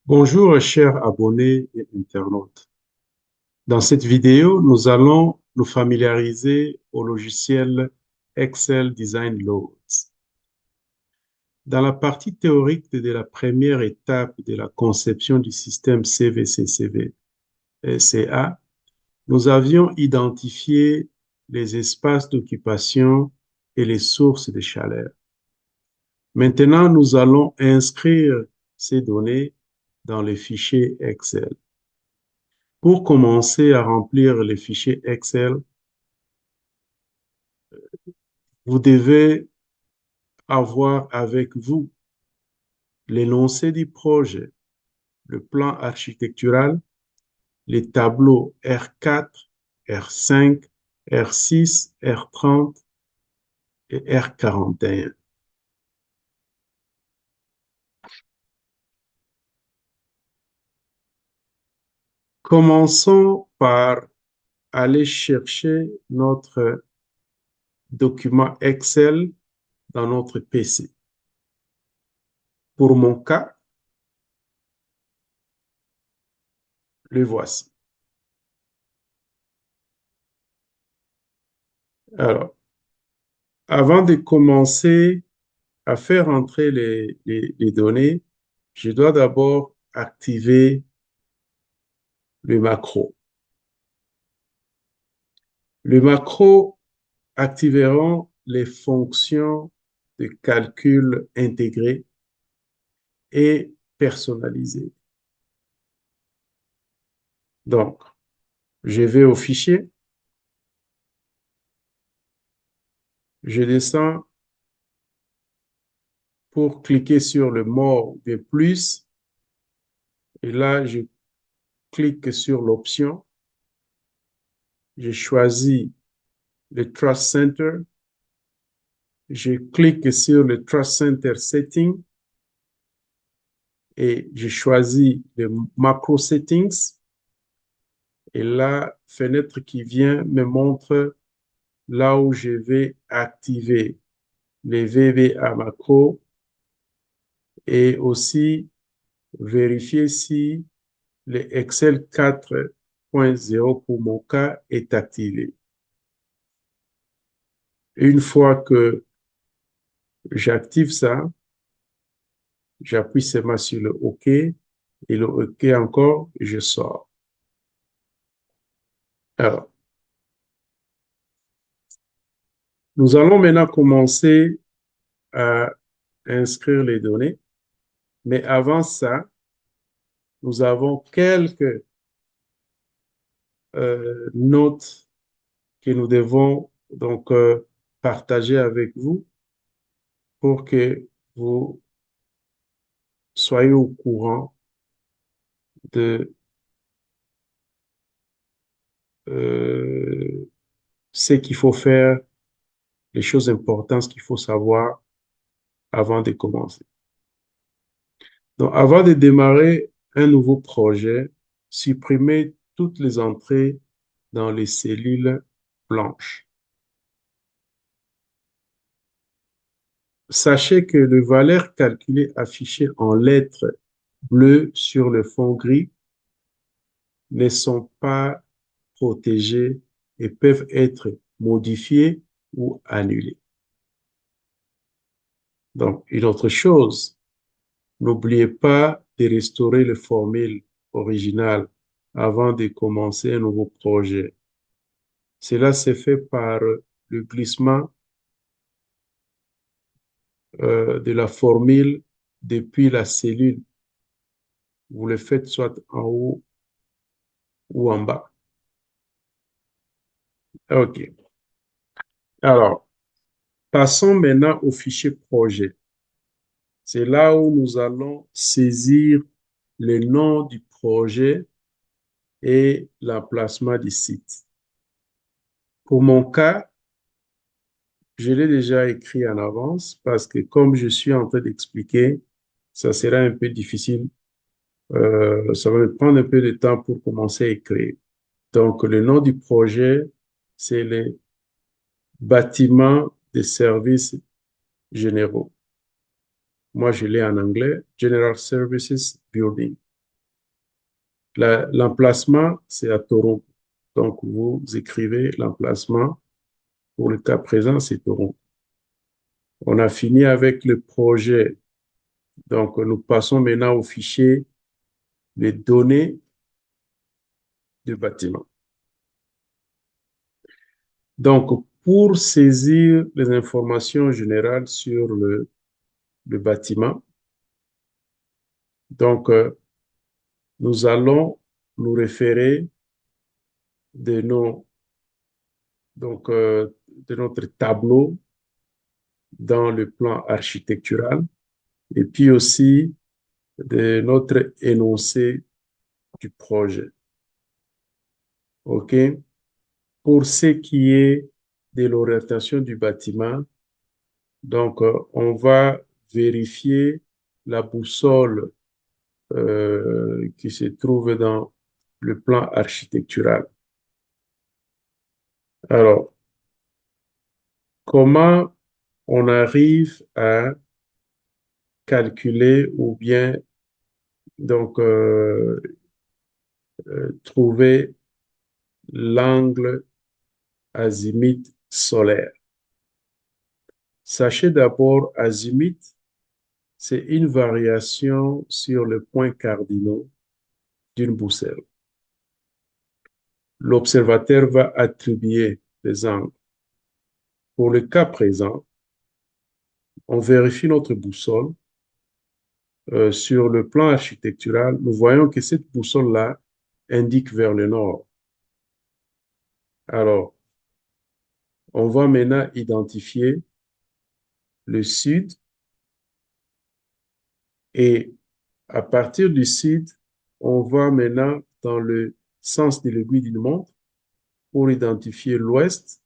Bonjour, chers abonnés et internautes. Dans cette vidéo, nous allons nous familiariser au logiciel Excel Design Loads. Dans la partie théorique de la première étape de la conception du système CVC-CA, nous avions identifié les espaces d'occupation et les sources de chaleur. Maintenant, nous allons inscrire ces données dans le fichier Excel. Pour commencer à remplir les fichiers Excel, vous devez avoir avec vous l'énoncé du projet, le plan architectural, les tableaux R4, R5, R6, R30 et R41. Commençons par aller chercher notre document Excel dans notre PC. Pour mon cas, le voici. Alors, avant de commencer à faire entrer les données, je dois d'abord activer le macro. Le macro activera les fonctions de calcul intégrées et personnalisées. Donc, je vais au fichier, je descends pour cliquer sur le mot de plus et là, je clique sur l'option, je choisis le Trust Center, je clique sur le Trust Center Setting et je choisis le macro settings et la fenêtre qui vient me montre là où je vais activer les VBA macro et aussi vérifier si le Excel 4.0 pour mon cas est activé. Une fois que j'active ça, j'appuie seulement sur le OK et le OK encore, je sors. Alors, nous allons maintenant commencer à inscrire les données, mais avant ça, nous avons quelques notes que nous devons donc partager avec vous pour que vous soyez au courant de euh, ce qu'il faut faire, les choses importantes qu'il faut savoir avant de commencer. Donc, avant de démarrer un nouveau projet, supprimez toutes les entrées dans les cellules blanches. Sachez que les valeurs calculées affichées en lettres bleues sur le fond gris ne sont pas protégées et peuvent être modifiées ou annulées. Donc, une autre chose, n'oubliez pas de restaurer le formule original avant de commencer un nouveau projet. Cela se fait par le glissement de la formule depuis la cellule. Vous le faites soit en haut ou en bas. OK. Alors, passons maintenant au fichier projet. C'est là où nous allons saisir le nom du projet et l'emplacement du site. Pour mon cas, je l'ai déjà écrit en avance parce que comme je suis en train d'expliquer, ça sera un peu difficile. Ça va me prendre un peu de temps pour commencer à écrire. Donc, le nom du projet, c'est les bâtiments de services généraux. Moi, je l'ai en anglais, General Services Building. L'emplacement, c'est à Toronto. Donc, vous écrivez l'emplacement. Pour le cas présent, c'est Toronto. On a fini avec le projet. Donc, nous passons maintenant au fichier les données du bâtiment. Donc, pour saisir les informations générales sur le bâtiment, donc, nous allons nous référer de, nos, donc, de notre tableau dans le plan architectural et puis aussi de notre énoncé du projet. OK? Pour ce qui est de l'orientation du bâtiment, donc, on va vérifier la boussole qui se trouve dans le plan architectural. Alors, comment on arrive à calculer ou bien donc trouver l'angle azimut solaire? Sachez d'abord, azimut, c'est une variation sur le point cardinal d'une boussole. L'observateur va attribuer les angles. Pour le cas présent, on vérifie notre boussole. Sur le plan architectural, nous voyons que cette boussole-là indique vers le nord. Alors, on va maintenant identifier le sud et à partir du sud, on va maintenant dans le sens de l'aiguille d'une montre pour identifier l'ouest.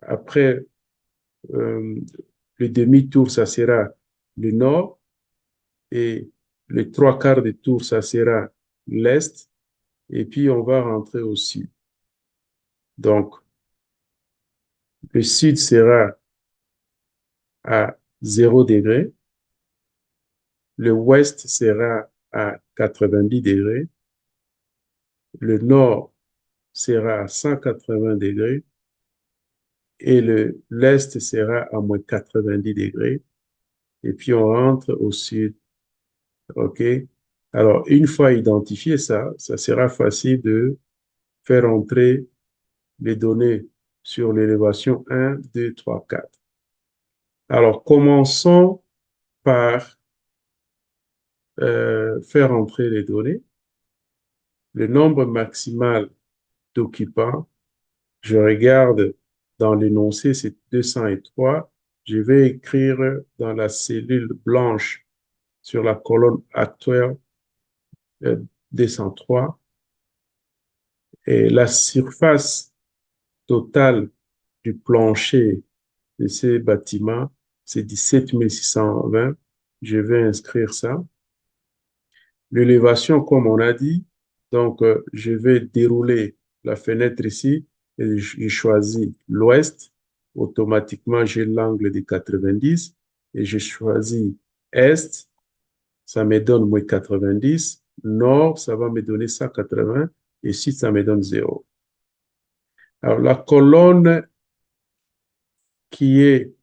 Après, le demi-tour, ça sera le nord et le trois quarts de tour, ça sera l'est et puis on va rentrer au sud. Donc, le sud sera à 0 degré, le ouest sera à 90 degrés, le nord sera à 180 degrés et l'est sera à moins 90 degrés. Et puis on rentre au sud. OK? Alors, une fois identifié ça, ça sera facile de faire entrer les données sur l'élévation 1, 2, 3, 4. Alors, commençons par faire entrer les données. Le nombre maximal d'occupants, je regarde dans l'énoncé, c'est 203. Je vais écrire dans la cellule blanche sur la colonne actuelle 203. Et la surface totale du plancher de ces bâtiments, c'est 17 620. Je vais inscrire ça. L'élévation, comme on a dit, donc je vais dérouler la fenêtre ici et je choisis l'ouest. Automatiquement, j'ai l'angle de 90 et je choisis est, ça me donne moins 90. Nord, ça va me donner 180 et sud, ça me donne 0. Alors, la colonne qui est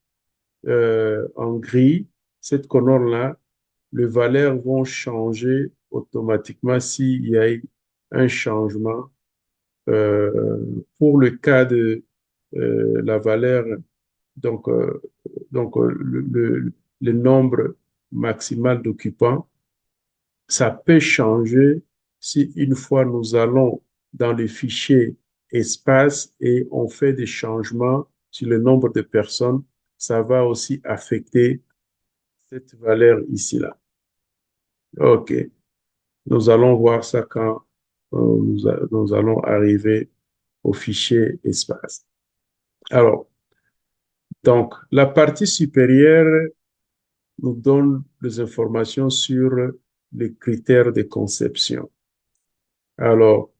en gris, cette colonne-là, les valeurs vont changer automatiquement s'il y a un changement. Pour le cas de la valeur, donc, le nombre maximal d'occupants, ça peut changer si une fois nous allons dans le fichier espace et on fait des changements sur le nombre de personnes, ça va aussi affecter cette valeur ici-là. OK. Nous allons voir ça quand nous allons arriver au fichier espace. Alors, donc, la partie supérieure nous donne des informations sur les critères de conception. Alors,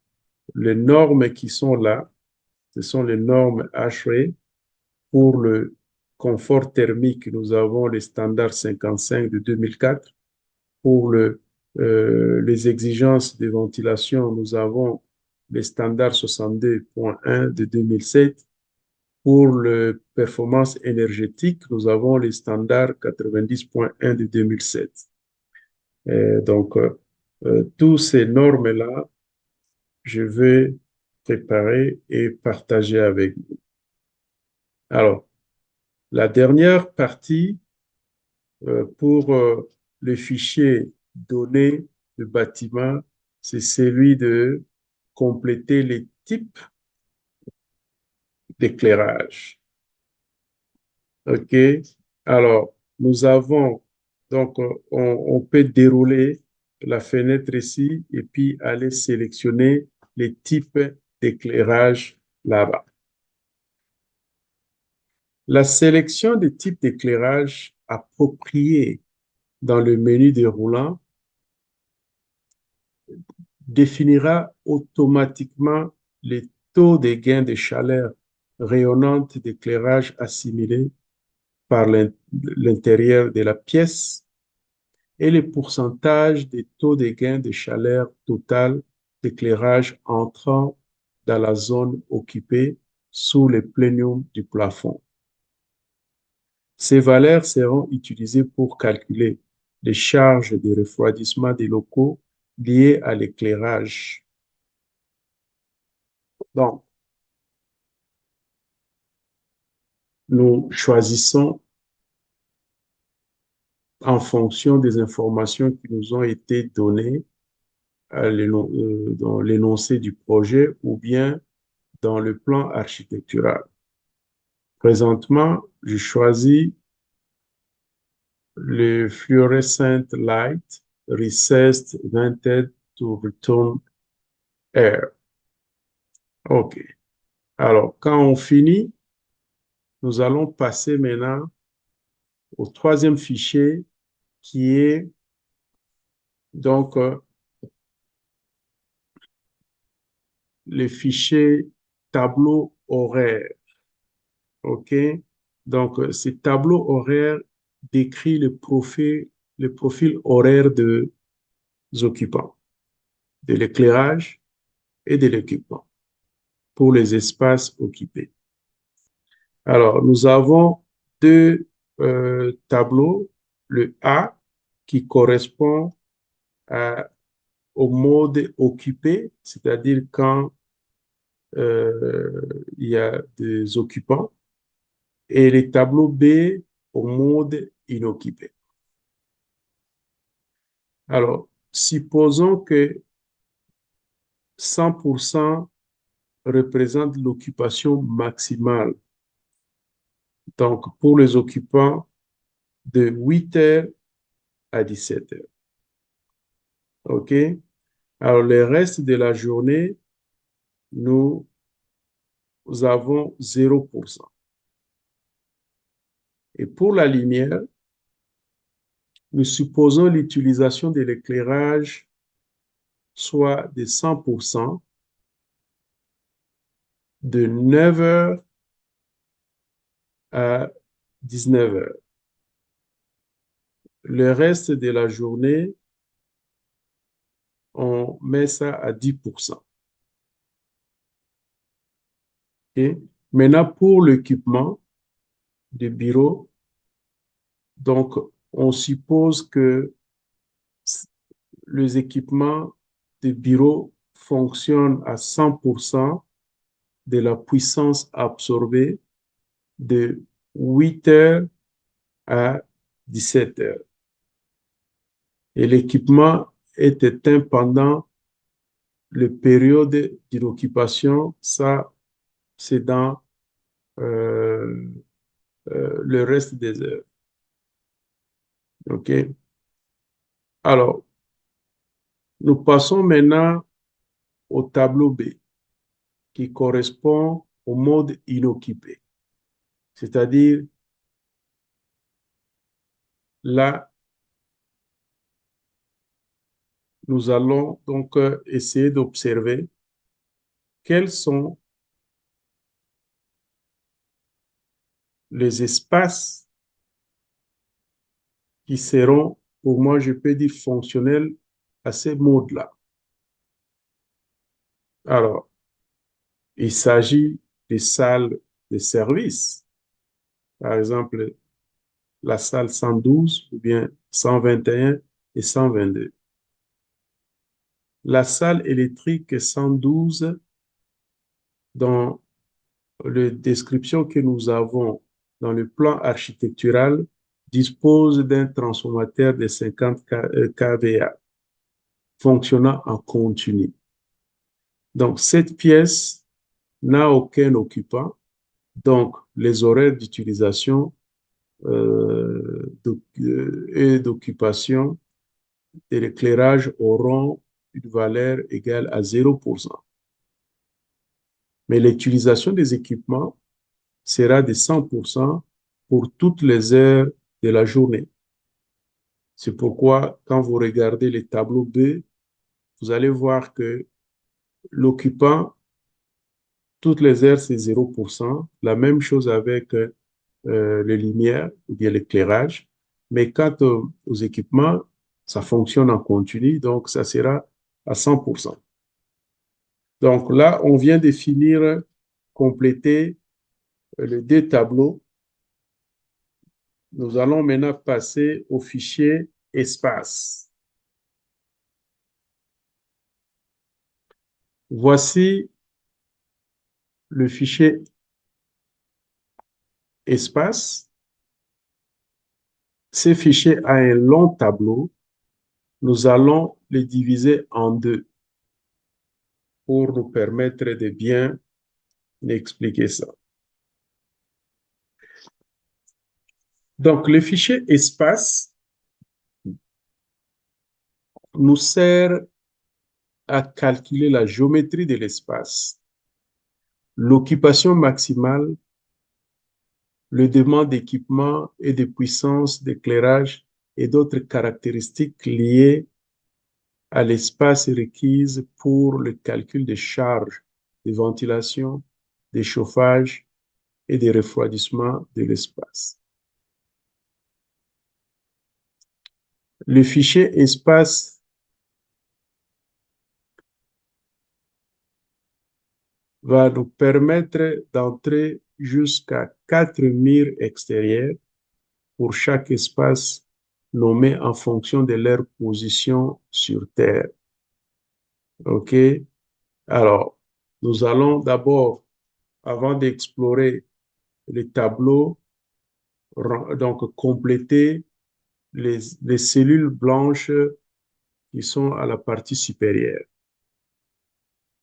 les normes qui sont là, ce sont les normes HRE. Pour le confort thermique, nous avons le standard 55 de 2004. Pour le les exigences de ventilation, nous avons les standards 62.1 de 2007. Pour le performance énergétique, nous avons les standards 90.1 de 2007. Donc, tous ces normes-là, je vais préparer et partager avec vous. Alors, la dernière partie pour le fichier données de bâtiment, c'est celui de compléter les types d'éclairage. OK? Alors, nous avons, donc, on peut dérouler la fenêtre ici et puis aller sélectionner les types d'éclairage là-bas. La sélection des types d'éclairage appropriés dans le menu déroulant définira automatiquement les taux de gain de chaleur rayonnante d'éclairage assimilé par l'intérieur de la pièce et le pourcentage des taux de gain de chaleur total d'éclairage entrant dans la zone occupée sous le plénium du plafond. Ces valeurs seront utilisées pour calculer les charges de refroidissement des locaux liées à l'éclairage. Donc, nous choisissons en fonction des informations qui nous ont été données dans l'énoncé du projet ou bien dans le plan architectural. Présentement, je choisis le Fluorescent Light Recessed Vented to Return Air. OK. Alors, quand on finit, nous allons passer maintenant au troisième fichier qui est donc le fichier tableau horaire. OK? Donc, ce tableau horaire décrit le profil horaire des occupants, de l'éclairage et de l'équipement pour les espaces occupés. Alors, nous avons deux tableaux. Le A qui correspond au mode occupé, c'est-à-dire quand il y a des occupants, et le tableau B au mode inoccupé. Alors, supposons que 100% représente l'occupation maximale. Donc, pour les occupants, de 8 heures à 17 heures. OK? Alors, le reste de la journée, nous avons 0%. Et pour la lumière, nous supposons l'utilisation de l'éclairage soit de 100% de 9 heures à 19 heures. Le reste de la journée, on met ça à 10%. Okay? Maintenant, pour l'équipement de bureau, donc, on suppose que les équipements de bureau fonctionnent à 100% de la puissance absorbée de 8 heures à 17 heures. Et l'équipement est éteint pendant la période d'inoccupation. Ça, c'est dans euh, le reste des heures. OK? Alors, nous passons maintenant au tableau B qui correspond au mode inoccupé. C'est-à-dire, là, nous allons donc essayer d'observer quels sont les espaces qui seront, pour moi, je peux dire fonctionnels à ces modes-là. Alors, il s'agit des salles de service. Par exemple, la salle 112 ou bien 121 et 122. La salle électrique 112, dans la description que nous avons dans le plan architectural, dispose d'un transformateur de 50 kVA fonctionnant en continu. Donc, cette pièce n'a aucun occupant, donc les horaires d'utilisation et d'occupation de l'éclairage auront une valeur égale à 0%. Mais l'utilisation des équipements sera de 100% pour toutes les heures de la journée. C'est pourquoi, quand vous regardez les tableaux B, vous allez voir que l'occupant, toutes les heures, c'est 0%. La même chose avec les lumières ou bien l'éclairage. Mais quant aux équipements, ça fonctionne en continu, donc ça sera à 100%. Donc là, on vient de finir, compléter les deux tableaux. Nous allons maintenant passer au fichier espace. Voici le fichier espace. Ce fichier a un long tableau. Nous allons le diviser en deux pour nous permettre de bien expliquer ça. Donc, le fichier espace nous sert à calculer la géométrie de l'espace, l'occupation maximale, le demande d'équipement et de puissance d'éclairage et d'autres caractéristiques liées à l'espace requise pour le calcul des charges de ventilation, de chauffage et de refroidissement de l'espace. Le fichier espace va nous permettre d'entrer jusqu'à 4 murs extérieurs pour chaque espace nommé en fonction de leur position sur Terre. OK? Alors, nous allons d'abord, avant d'explorer les tableaux, donc compléter les cellules blanches qui sont à la partie supérieure.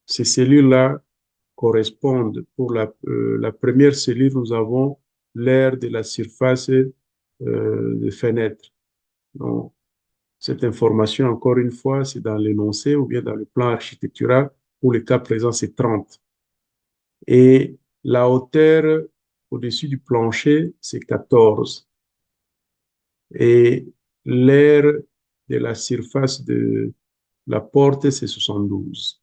Ces cellules-là correspondent, pour la première cellule, nous avons l'aire de la surface de fenêtre. Donc, cette information, encore une fois, c'est dans l'énoncé ou bien dans le plan architectural. Pour le cas présent, c'est 30. Et la hauteur au-dessus du plancher, c'est 14. Et l'aire de la surface de la porte, c'est 72.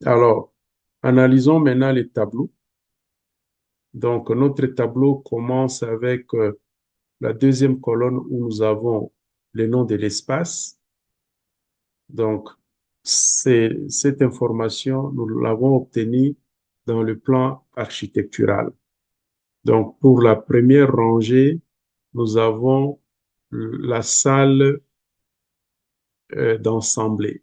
Alors, analysons maintenant les tableaux. Donc, notre tableau commence avec la deuxième colonne où nous avons le nom de l'espace. Donc, cette information, nous l'avons obtenue dans le plan architectural. Donc, pour la première rangée, nous avons la salle d'ensemblée.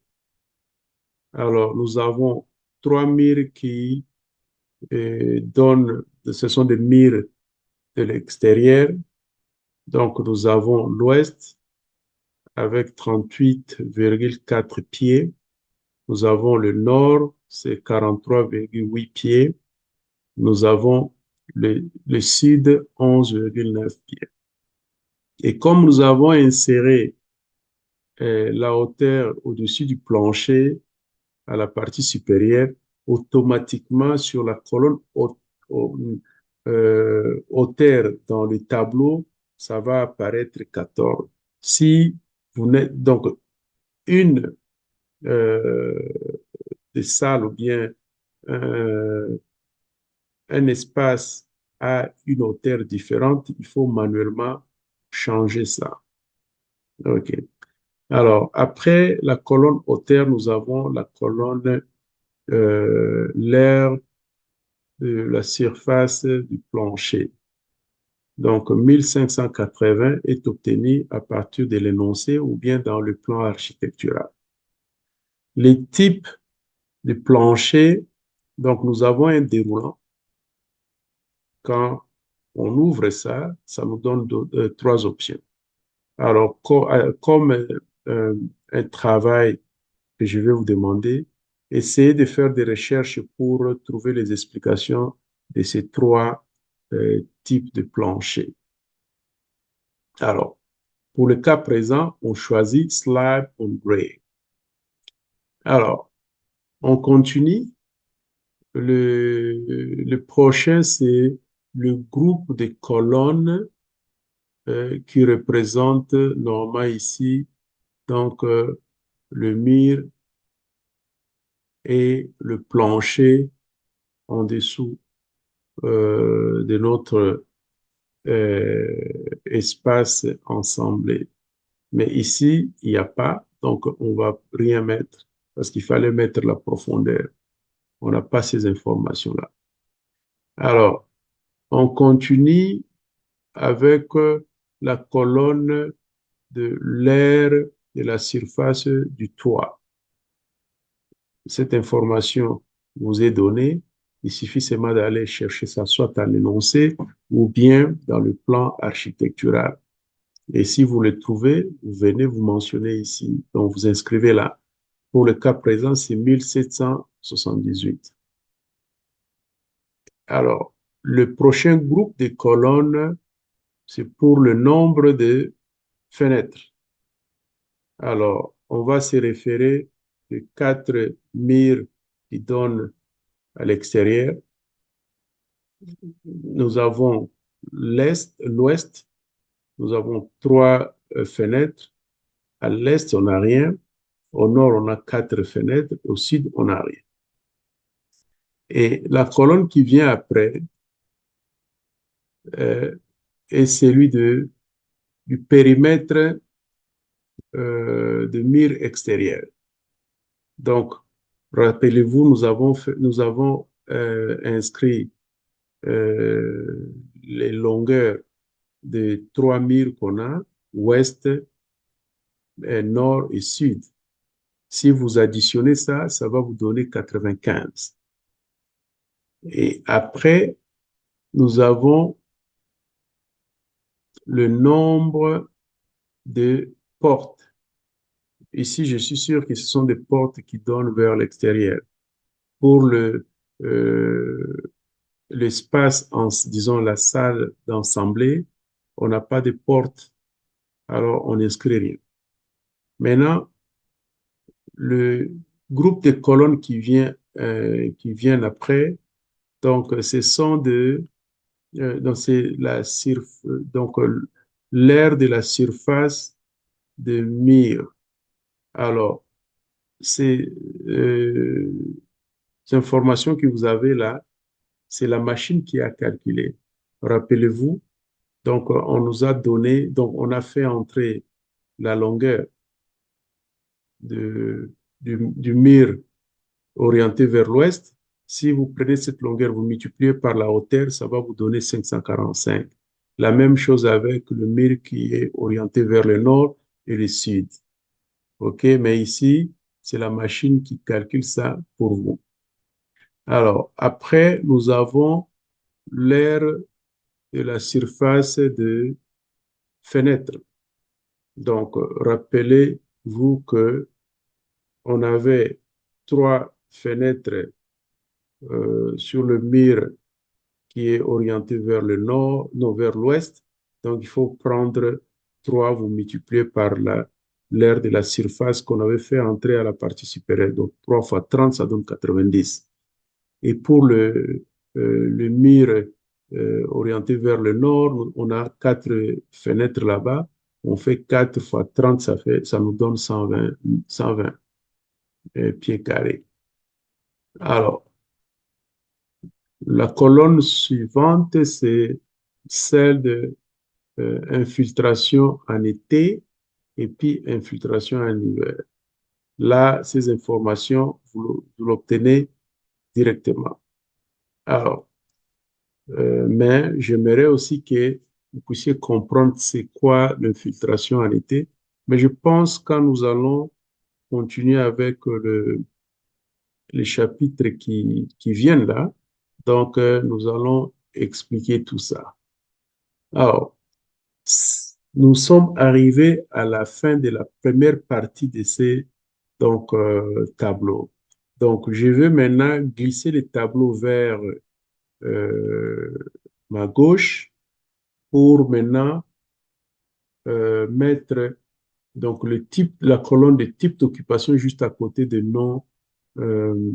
Alors, nous avons 3 murs qui ce sont des murs de l'extérieur. Donc, nous avons l'ouest avec 38,4 pieds. Nous avons le nord, c'est 43,8 pieds. Nous avons le sud, 11,9 pieds. Et comme nous avons inséré la hauteur au-dessus du plancher à la partie supérieure, automatiquement sur la colonne hauteur dans le tableau, ça va apparaître 14. Si vous n'êtes donc une euh, des salles ou bien euh, un espace à une hauteur différente, il faut manuellement changer ça. OK. Alors, après la colonne hauteur, nous avons la colonne l'air de la surface du plancher. Donc, 1580 est obtenu à partir de l'énoncé ou bien dans le plan architectural. Les types de plancher, donc nous avons un déroulant. Quand on ouvre ça, ça nous donne trois options. Alors, comme un travail que je vais vous demander, essayez de faire des recherches pour trouver les explications de ces trois types de planchers. Alors, pour le cas présent, on choisit Slab on Grade. Alors, on continue. Le prochain, c'est le groupe de colonnes qui représente normalement ici, donc, le mur et le plancher en dessous de notre espace ensemblé. Mais ici, il n'y a pas, donc on ne va rien mettre parce qu'il fallait mettre la profondeur. On n'a pas ces informations-là. Alors, on continue avec la colonne de l'air de la surface du toit. Cette information vous est donnée. Il suffit seulement d'aller chercher ça soit à l'énoncé ou bien dans le plan architectural. Et si vous le trouvez, vous venez vous mentionner ici. Donc, vous inscrivez là. Pour le cas présent, c'est 1778. Alors, le prochain groupe de colonnes, c'est pour le nombre de fenêtres. Alors, on va se référer aux quatre murs qui donnent à l'extérieur. Nous avons l'est, l'ouest, nous avons trois fenêtres. À l'est, on n'a rien. Au nord, on a quatre fenêtres. Au sud, on n'a rien. Et la colonne qui vient après est celui du périmètre de mur extérieur. Donc, rappelez-vous, nous avons inscrit les longueurs de trois murs qu'on a, ouest, nord et sud. Si vous additionnez ça, ça va vous donner 95. Et après, nous avons le nombre de portes. Ici, je suis sûr que ce sont des portes qui donnent vers l'extérieur. Pour l'espace, disons la salle d'assemblée, on n'a pas de porte, alors on n'inscrit rien. Maintenant, le groupe de colonnes qui viennent après, donc ce sont donc c'est donc l'aire de la surface de mur. Alors, ces informations que vous avez là, c'est la machine qui a calculé. Rappelez-vous, donc on nous a donné, donc on a fait entrer la longueur du mur orienté vers l'ouest. Si vous prenez cette longueur, vous multipliez par la hauteur, ça va vous donner 545. La même chose avec le mur qui est orienté vers le nord et le sud. OK, mais ici, c'est la machine qui calcule ça pour vous. Alors, après, nous avons l'aire de la surface de fenêtre. Donc, rappelez-vous que on avait trois fenêtres sur le mur qui est orienté vers le nord, non, vers l'ouest. Donc, il faut prendre 3, vous multipliez par l'aire de la surface qu'on avait fait entrer à la partie supérieure. Donc, 3 fois 30, ça donne 90. Et pour le mur orienté vers le nord, on a 4 fenêtres là-bas. On fait 4 fois 30, ça nous donne 120 pieds carrés. Alors, la colonne suivante, c'est celle de infiltration en été. et puis infiltration annuaire. Là, ces informations, vous l'obtenez directement. Alors, mais j'aimerais aussi que vous puissiez comprendre c'est quoi l'infiltration en été. Mais je pense quand nous allons continuer avec les chapitres qui viennent là, donc nous allons expliquer tout ça. Alors, nous sommes arrivés à la fin de la première partie de ces tableaux. Donc, je vais maintenant glisser les tableaux vers euh, ma gauche pour maintenant mettre donc le type, la colonne de type d'occupation juste à côté des noms euh,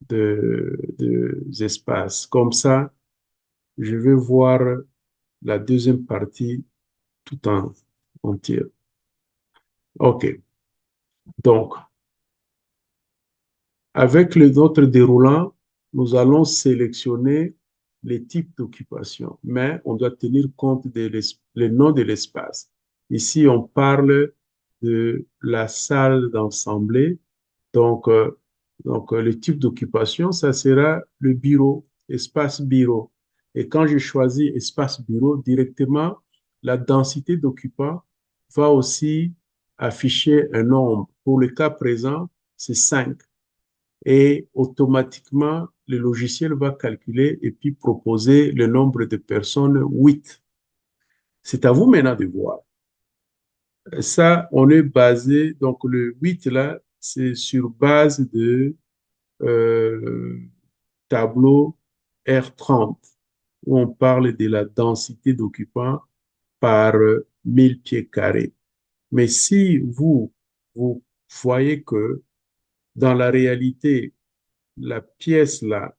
des espaces. Comme ça, je vais voir la deuxième partie tout en entière. OK. Donc, avec les autres déroulants, nous allons sélectionner les types d'occupation, mais on doit tenir compte des noms de l'espace. Ici, on parle de la salle d'assemblée. Donc, le type d'occupation, ça sera le bureau, espace bureau. Et quand je choisis espace bureau, directement, la densité d'occupants va aussi afficher un nombre. Pour le cas présent, c'est 5 et automatiquement, le logiciel va calculer et puis proposer le nombre de personnes 8. C'est à vous maintenant de voir. Ça, on est basé, donc le 8 là, c'est sur base de euh, tableau R30, où on parle de la densité d'occupants par 1000 pieds carrés. Mais si vous voyez que dans la réalité, la pièce là,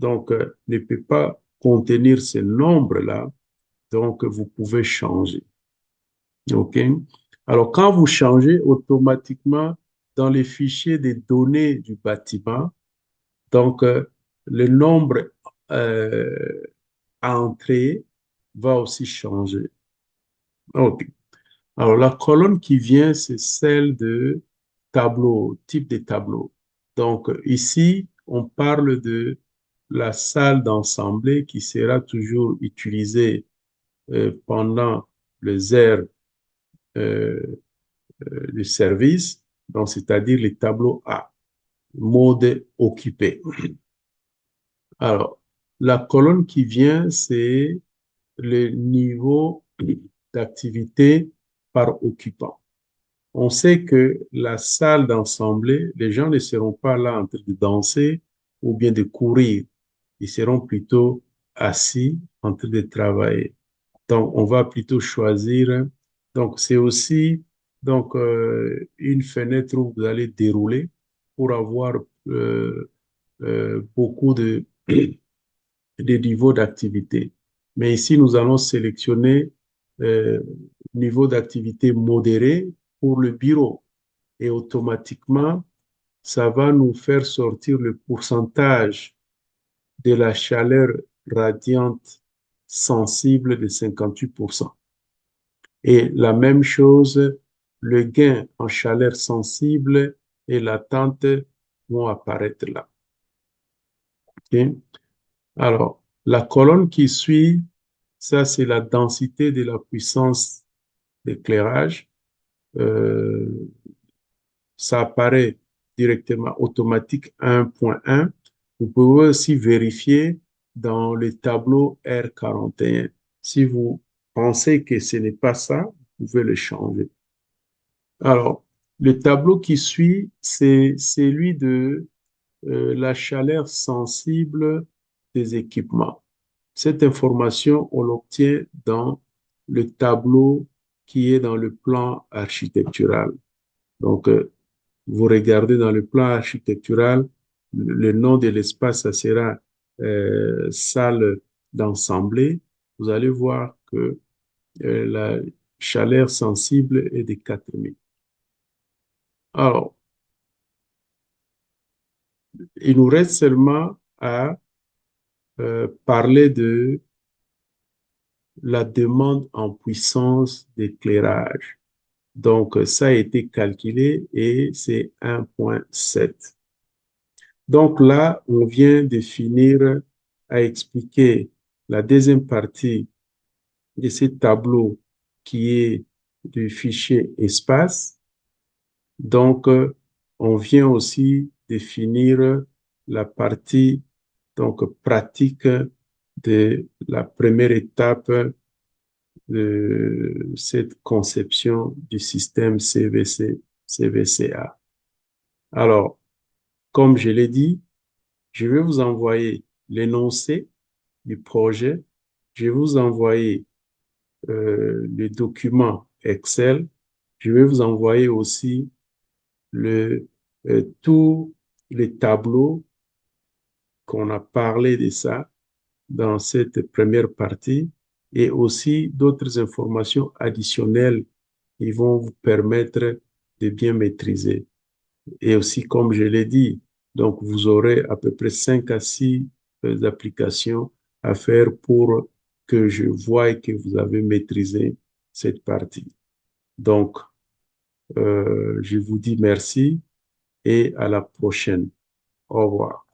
ne peut pas contenir ce nombre-là, donc vous pouvez changer. OK? Alors, quand vous changez, automatiquement, dans les fichiers des données du bâtiment, donc le nombre euh, à entrer va aussi changer. OK. Alors, la colonne qui vient, c'est celle de tableau, type de tableau. Donc, ici, on parle de la salle d'assemblée qui sera toujours utilisée pendant les heures euh, de service, donc c'est-à-dire les tableaux A, mode occupé. Alors, la colonne qui vient, c'est le niveau d'activité par occupant. On sait que la salle d'assemblée, les gens ne seront pas là en train de danser ou bien de courir. Ils seront plutôt assis en train de travailler. Donc, on va plutôt choisir. Donc, c'est aussi une fenêtre où vous allez dérouler pour avoir beaucoup de niveaux d'activité. Mais ici, nous allons sélectionner euh, niveau d'activité modéré pour le bureau. Et automatiquement, ça va nous faire sortir le pourcentage de la chaleur radiante sensible de 58%. Et la même chose, le gain en chaleur sensible et latente vont apparaître là. Okay? Alors, la colonne qui suit, ça c'est la densité de la puissance d'éclairage. Euh, Ça apparaît directement automatique 1.1. Vous pouvez aussi vérifier dans le tableau R41. Si vous pensez que ce n'est pas ça, vous pouvez le changer. Alors, le tableau qui suit, c'est celui de la chaleur sensible des équipements. Cette information, on l'obtient dans le tableau qui est dans le plan architectural. Donc, vous regardez dans le plan architectural, le nom de l'espace, ça sera salle d'assemblée. Vous allez voir que la chaleur sensible est de 4000. Alors, il nous reste seulement à parler de la demande en puissance d'éclairage. Donc, ça a été calculé et c'est 1,7. Donc là, on vient de finir à expliquer la deuxième partie de ce tableau qui est du fichier espace. Donc, on vient aussi définir la partie donc, pratique de la première étape de cette conception du système CVC-CVCA. Alors, comme je l'ai dit, je vais vous envoyer l'énoncé du projet. Je vais vous envoyer le document Excel. Je vais vous envoyer aussi tous les tableaux qu'on a parlé de ça dans cette première partie et aussi d'autres informations additionnelles qui vont vous permettre de bien maîtriser. Et aussi, comme je l'ai dit, donc vous aurez à peu près 5 à 6 applications à faire pour que je voie que vous avez maîtrisé cette partie. Donc, je vous dis merci et à la prochaine. Au revoir.